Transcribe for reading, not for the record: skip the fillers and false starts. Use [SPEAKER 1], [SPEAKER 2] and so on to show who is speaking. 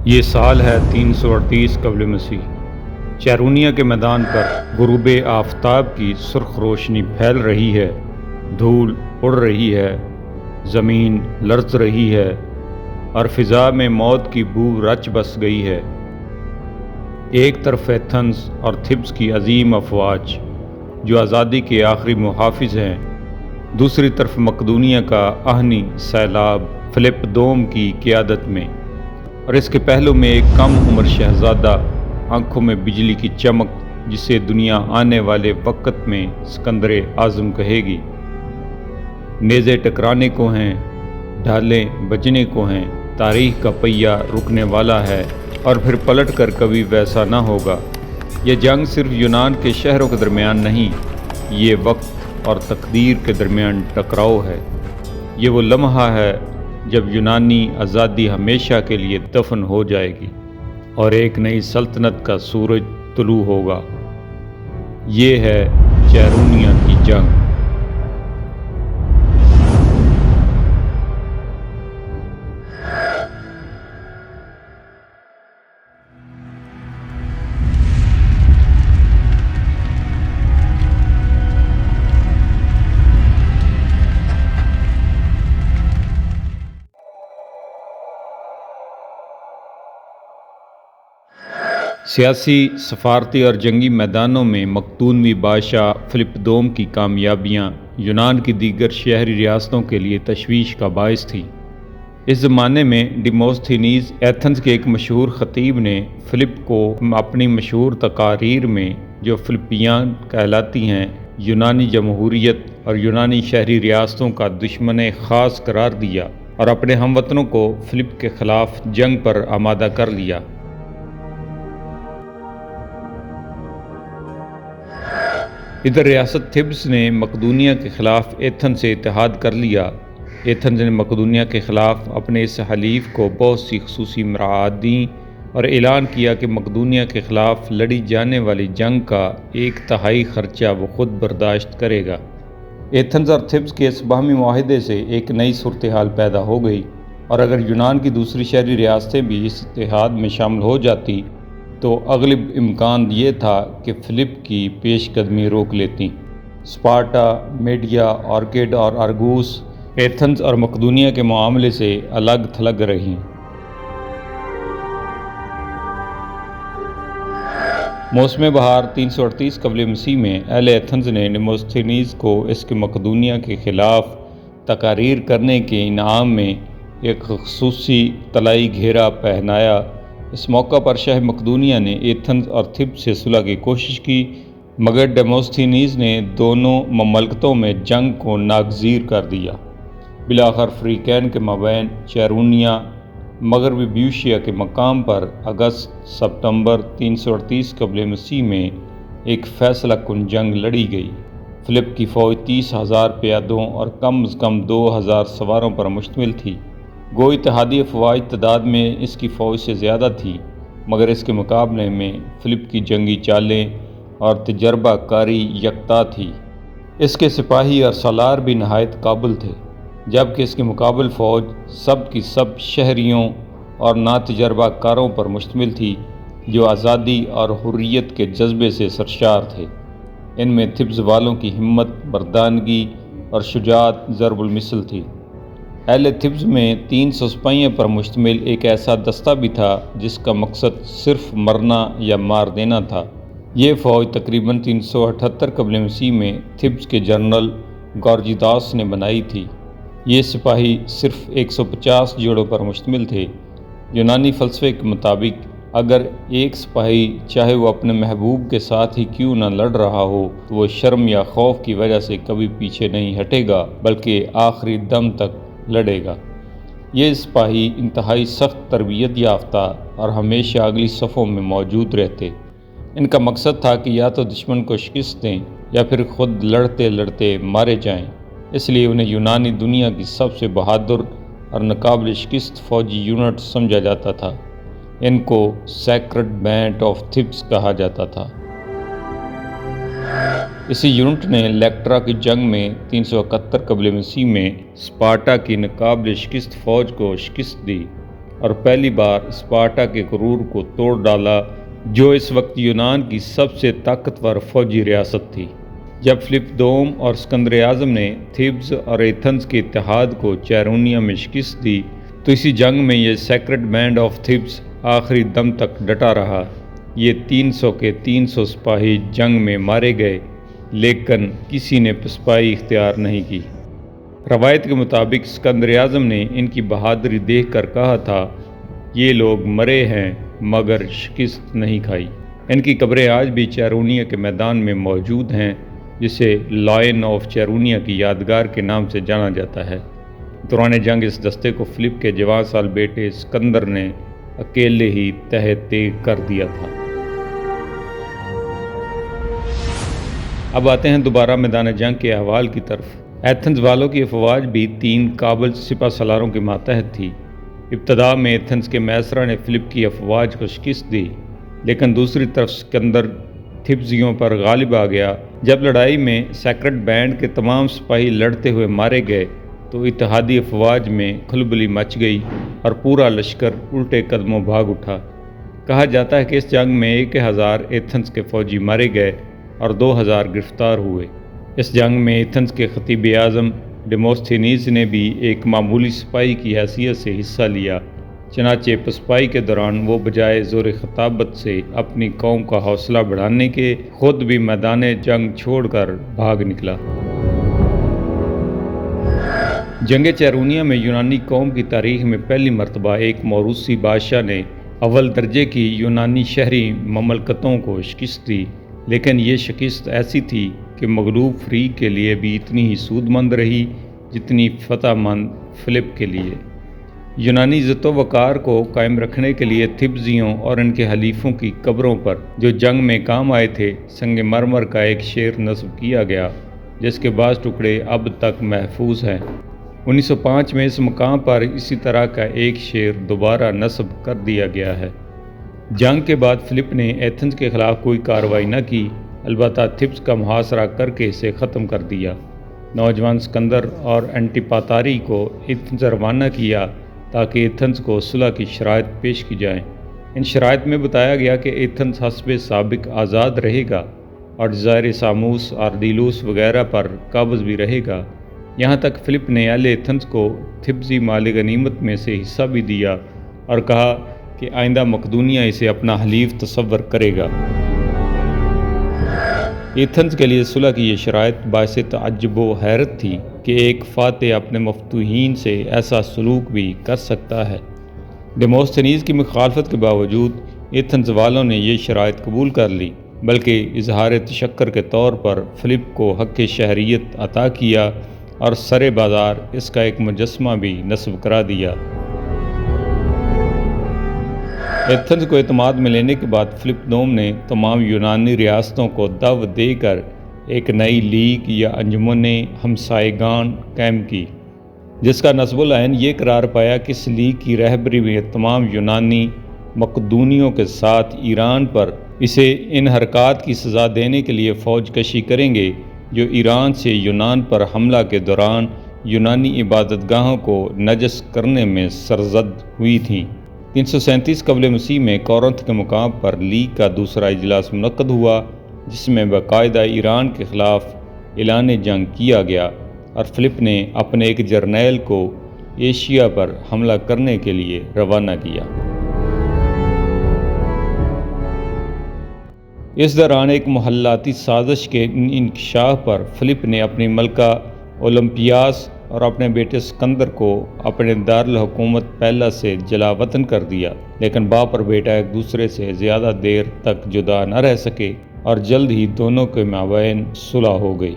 [SPEAKER 1] یہ سال ہے 338 قبل مسیح۔ چیرونیا کے میدان پر غروب آفتاب کی سرخ روشنی پھیل رہی ہے، دھول اڑ رہی ہے، زمین لرز رہی ہے اور فضا میں موت کی بو رچ بس گئی ہے۔ ایک طرف ایتھنز اور تھبس کی عظیم افواج جو آزادی کے آخری محافظ ہیں، دوسری طرف مقدونیہ کا آہنی سیلاب فلپ دوم کی قیادت میں، اور اس کے پہلو میں ایک کم عمر شہزادہ، آنکھوں میں بجلی کی چمک، جسے دنیا آنے والے وقت میں سکندر اعظم کہے گی۔ نیزے ٹکرانے کو ہیں، ڈھالیں بجنے کو ہیں، تاریخ کا پہیہ رکنے والا ہے اور پھر پلٹ کر کبھی ویسا نہ ہوگا۔ یہ جنگ صرف یونان کے شہروں کے درمیان نہیں، یہ وقت اور تقدیر کے درمیان ٹکراؤ ہے۔ یہ وہ لمحہ ہے جب یونانی آزادی ہمیشہ کے لیے دفن ہو جائے گی اور ایک نئی سلطنت کا سورج طلوع ہوگا۔ یہ ہے چیرونیا کی جنگ۔ سیاسی، سفارتی اور جنگی میدانوں میں مقدونوی بادشاہ فلپ دوم کی کامیابیاں یونان کی دیگر شہری ریاستوں کے لیے تشویش کا باعث تھیں۔ اس زمانے میں ڈیموستھینیز، ایتھنز کے ایک مشہور خطیب، نے فلپ کو اپنی مشہور تقاریر میں، جو فلپیان کہلاتی ہیں، یونانی جمہوریت اور یونانی شہری ریاستوں کا دشمن خاص قرار دیا اور اپنے ہم وطنوں کو فلپ کے خلاف جنگ پر آمادہ کر لیا۔ ادھر ریاست تھبس نے مقدونیہ کے خلاف ایتھنز سے اتحاد کر لیا۔ ایتھنز نے مقدونیہ کے خلاف اپنے اس حلیف کو بہت سی خصوصی مراعات دیں اور اعلان کیا کہ مقدونیہ کے خلاف لڑی جانے والی جنگ کا 1/3 خرچہ وہ خود برداشت کرے گا۔ ایتھنز اور تھبس کے اس باہمی معاہدے سے ایک نئی صورتحال پیدا ہو گئی، اور اگر یونان کی دوسری شہری ریاستیں بھی اس اتحاد میں شامل ہو جاتی تو اغلب امکان یہ تھا کہ فلپ کی پیش قدمی روک لیتیں۔ اسپارٹا، میڈیا، آرکیڈ اور ارگوس ایتھنز اور مقدونیہ کے معاملے سے الگ تھلگ رہیں۔ موسم بہار 338 قبل مسیح میں اہل ایتھنز نے ڈیموستھینیز کو اس کے مقدونیہ کے خلاف تقاریر کرنے کے انعام میں ایک خصوصی طلائی گھیرا پہنایا۔ اس موقع پر شاہ مقدونیہ نے ایتھنز اور تھبس سے صلح کی کوشش کی، مگر ڈیموستھینیز نے دونوں مملکتوں میں جنگ کو ناگزیر کر دیا۔ بالآخر فریقین کے مابین چیرونیا، مغربی بیوشیا کے مقام پر اگست-ستمبر 338 قبل مسیح میں ایک فیصلہ کن جنگ لڑی گئی۔ فلپ کی فوج 30,000 پیادوں اور کم از کم 2,000 سواروں پر مشتمل تھی۔ گو اتحادی افواج تعداد میں اس کی فوج سے زیادہ تھی، مگر اس کے مقابلے میں فلپ کی جنگی چالیں اور تجربہ کاری یکتا تھی۔ اس کے سپاہی اور سالار بھی نہایت قابل تھے، جبکہ اس کے مقابل فوج سب کی سب شہریوں اور ناتجربہ کاروں پر مشتمل تھی جو آزادی اور حریت کے جذبے سے سرشار تھے۔ ان میں تھبس والوں کی ہمت، مردانگی اور شجاعت ضرب المثل تھی۔ اہل تھبس میں 300 سپاہیوں پر مشتمل ایک ایسا دستہ بھی تھا جس کا مقصد صرف مرنا یا مار دینا تھا۔ یہ فوج تقریباً 378 قبل مسیح میں تھبس کے جنرل گارجیداس نے بنائی تھی۔ یہ سپاہی صرف 150 جوڑوں پر مشتمل تھے۔ یونانی فلسفے کے مطابق اگر ایک سپاہی چاہے وہ اپنے محبوب کے ساتھ ہی کیوں نہ لڑ رہا ہو تو وہ شرم یا خوف کی وجہ سے کبھی پیچھے نہیں ہٹے گا بلکہ آخری دم تک لڑے گا۔ یہ سپاہی انتہائی سخت تربیت یافتہ اور ہمیشہ اگلی صفوں میں موجود رہتے۔ ان کا مقصد تھا کہ یا تو دشمن کو شکست دیں یا پھر خود لڑتے لڑتے مارے جائیں۔ اس لیے انہیں یونانی دنیا کی سب سے بہادر اور ناقابل شکست فوجی یونٹ سمجھا جاتا تھا۔ ان کو سیکرڈ بینڈ آف تھبس کہا جاتا تھا۔ اسی یونٹ نے الیکٹرا کی جنگ میں 371 قبل مسیح میں اسپارٹا کی ناقابل شکست فوج کو شکست دی۔ اور پہلی بار اسپارٹا کے غرور کو توڑ ڈالا، جو اس وقت یونان کی سب سے طاقتور فوجی ریاست تھی۔ جب فلپ دوم اور اسکندر اعظم نے تھیبز اور ایتھنز کے اتحاد کو چیرونیا میں شکست دی، تو اسی جنگ میں یہ سیکرڈ بینڈ آف تھیبز آخری دم تک ڈٹا رہا۔ یہ 300 کے 300 سپاہی جنگ میں مارے گئے، لیکن کسی نے پسپائی اختیار نہیں کی۔ روایت کے مطابق اسکندر اعظم نے ان کی بہادری دیکھ کر کہا تھا، یہ لوگ مرے ہیں مگر شکست نہیں کھائی۔ ان کی قبریں آج بھی چیرونیا کے میدان میں موجود ہیں، جسے لائن آف چیرونیا کی یادگار کے نام سے جانا جاتا ہے۔ دوران جنگ اس دستے کو فلپ کے جوان سال بیٹے اسکندر نے اکیلے ہی تہہ تیغ کر دیا تھا۔ اب آتے ہیں دوبارہ میدان جنگ کے احوال کی طرف۔ ایتھنز والوں کی افواج بھی 3 قابل سپہ سالاروں کے ماتحت تھی۔ ابتدا میں ایتھنز کے میسرا نے فلپ کی افواج کو شکست دی، لیکن دوسری طرف اسکندر تھیبزیوں پر غالب آ گیا۔ جب لڑائی میں سیکرڈ بینڈ کے تمام سپاہی لڑتے ہوئے مارے گئے تو اتحادی افواج میں کھلبلی مچ گئی اور پورا لشکر الٹے قدموں بھاگ اٹھا۔ کہا جاتا ہے کہ اس جنگ میں 1000 ایتھنز کے فوجی مارے گئے اور 2000 گرفتار ہوئے۔ اس جنگ میں ایتھنز کے خطیب اعظم ڈیموستھینیز نے بھی ایک معمولی سپاہی کی حیثیت سے حصہ لیا، چنانچہ پسپائی کے دوران وہ بجائے زور خطابت سے اپنی قوم کا حوصلہ بڑھانے کے خود بھی میدان جنگ چھوڑ کر بھاگ نکلا۔ جنگ چیرونیا میں یونانی قوم کی تاریخ میں پہلی مرتبہ ایک موروثی بادشاہ نے اول درجے کی یونانی شہری مملکتوں کو شکست دی، لیکن یہ شکست ایسی تھی کہ مغلوب فریق کے لیے بھی اتنی ہی سود مند رہی جتنی فتح مند فلپ کے لیے۔ یونانی عزت و وقار کو قائم رکھنے کے لیے تھیبزیوں اور ان کے حلیفوں کی قبروں پر جو جنگ میں کام آئے تھے، سنگ مرمر کا ایک شعر نصب کیا گیا، جس کے بعض ٹکڑے اب تک محفوظ ہیں۔ 1905 میں اس مقام پر اسی طرح کا ایک شعر دوبارہ نصب کر دیا گیا ہے۔ جنگ کے بعد فلپ نے ایتھنز کے خلاف کوئی کارروائی نہ کی، البتہ تھیبز کا محاصرہ کر کے اسے ختم کر دیا۔ نوجوان اسکندر اور انٹیپاتاری کو ایتھنز روانہ کیا تاکہ ایتھنز کو صلح کی شرائط پیش کی جائیں۔ ان شرائط میں بتایا گیا کہ ایتھنز حسب سابق آزاد رہے گا اور جزائر ساموس اور دیلوس وغیرہ پر قابض بھی رہے گا۔ یہاں تک فلپ نے اہل ایتھنز کو تھیبزی مال غنیمت میں سے حصہ بھی دیا اور کہا کہ آئندہ مقدونیہ اسے اپنا حلیف تصور کرے گا۔ ایتھنز کے لیے صلح کی یہ شرائط باعث تعجب و حیرت تھی کہ ایک فاتح اپنے مفتوحین سے ایسا سلوک بھی کر سکتا ہے۔ ڈیموستھینیز کی مخالفت کے باوجود ایتھنز والوں نے یہ شرائط قبول کر لی، بلکہ اظہار تشکر کے طور پر فلپ کو حق شہریت عطا کیا اور سر بازار اس کا ایک مجسمہ بھی نصب کرا دیا۔ ایتھنز کو اعتماد میں لینے کے بعد فلپ دوم نے تمام یونانی ریاستوں کو دعوت دے کر ایک نئی لیگ یا انجمن ہمسائیگان قائم کی، جس کا نصب العین یہ قرار پایا کہ اس لیگ کی رہبری میں تمام یونانی مقدونیوں کے ساتھ ایران پر اسے ان حرکات کی سزا دینے کے لیے فوج کشی کریں گے جو ایران سے یونان پر حملہ کے دوران یونانی عبادت گاہوں کو نجس کرنے میں سرزد ہوئی تھیں۔ 337 قبل مسیح میں کورنتھ کے مقام پر لیگ کا دوسرا اجلاس منعقد ہوا، جس میں باقاعدہ ایران کے خلاف اعلان جنگ کیا گیا اور فلپ نے اپنے ایک جرنیل کو ایشیا پر حملہ کرنے کے لیے روانہ کیا۔ اس دوران ایک محلاتی سازش کے انکشاف پر فلپ نے اپنی ملکہ اولمپیاس اور اپنے بیٹے اسکندر کو اپنے دارالحکومت پیلا سے جلا وطن کر دیا، لیکن باپ اور بیٹا ایک دوسرے سے زیادہ دیر تک جدا نہ رہ سکے اور جلد ہی دونوں کے مابین صلح ہو گئی۔